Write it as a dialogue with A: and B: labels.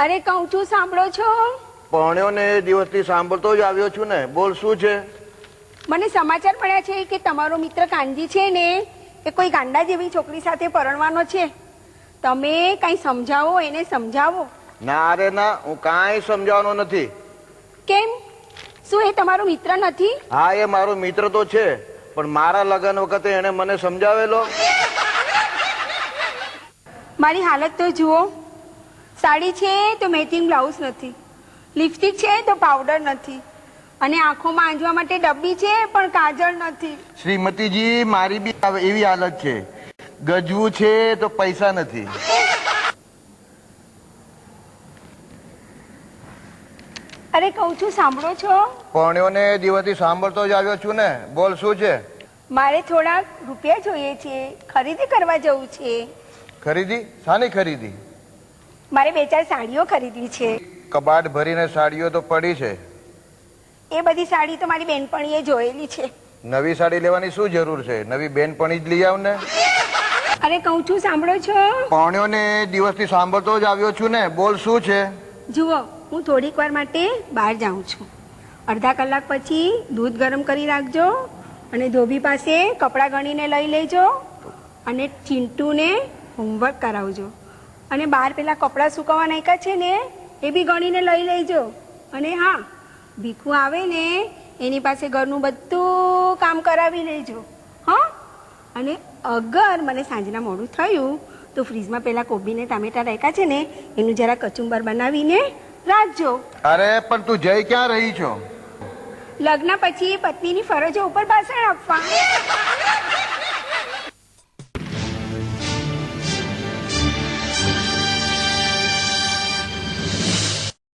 A: અરે કહું છું સાંભળો છો?
B: પરણ્યો ને એ દિવસથી સાંભળતો જ આવ્યો છું ને. બોલ, શું છે?
A: મને સમાચાર મળ્યા છે કે તમારો મિત્ર કાનજી છે ને એ કોઈ ગાંડા જેવી છોકરી સાથે પરણવાનો છે. તમે કઈ સમજાવો, એને સમજાવો.
B: ના રે ના, હું કાંઈ સમજાવવાનો નથી.
A: કેમ? શું એ તમારો મિત્ર નથી?
B: હા, એ મારો મિત્ર તો છે, પણ મારા લગ્ન વખતે એને મને સમજાવેલો.
A: મારી હાલત તો જુઓ. સાડી છે તો મેચિંગ બ્લાઉઝ નથી, લિપસ્ટિક છે તો પાવડર નથી, અને આંખોમાં આંજવા માટે ડબ્બી છે પણ કાજળ નથી.
B: શ્રીમતીજી, મારી બી એવી હાલત છે. ગજવું છે તો પૈસા નથી.
A: અરે કહું છું સાંભળો છો?
B: પરણ્યો ને એ દિવસથી સાંભળતો જ આવ્યો છું ને. બોલ, શું છે?
A: મારે થોડાક રૂપિયા જોઈએ છે, ખરીદી કરવા જવું છે.
B: ખરીદી? શાની ખરીદી?
A: મારે 2-4 સાડીઓ ખરીદવી છે.
B: કબાટ ભરીને સાડીઓ તો પડી છે.
A: એ બધી સાડી તો મારી બેનપણીએ જોયેલી છે.
B: નવી સાડી લેવાની શું જરૂર છે? નવી બેનપણી જ લઈ આવ ને.
A: અરે કહું છું સાંભળો છો?
B: પરણ્યો ને એ દિવસથી સાંભળતો જ આવ્યો છું ને. બોલ, શું છે?
A: જુઓ, હું થોડીક વાર માટે બહાર જાઉં છું. અડધા કલાક પછી દૂધ ગરમ કરી રાખજો, અને ધોબી પાસે કપડાં ગણીને લઈ લેજો, અને ચિંટુને હોમવર્ક કરાવજો, અને બહાર પેલા કપડાં સુકવવા નાખ્યા છે ને એ બી ગણીને લઈ લેજો. અને હા, ભીખું આવે ને એની પાસે ઘરનું બધું કામ કરાવી લેજો. હા, અને અગર મને સાંજના મોડું થયું તો ફ્રીજમાં પેલા કોબી ને ટામેટા રાખ્યા છે ને એનું જરા કચુંબર બનાવીને રાખજો.
B: અરે પણ તું જઈ ક્યાં રહી છો?
A: લગ્ન પછી પત્નીની ફરજો ઉપર ભાષણ આપવા.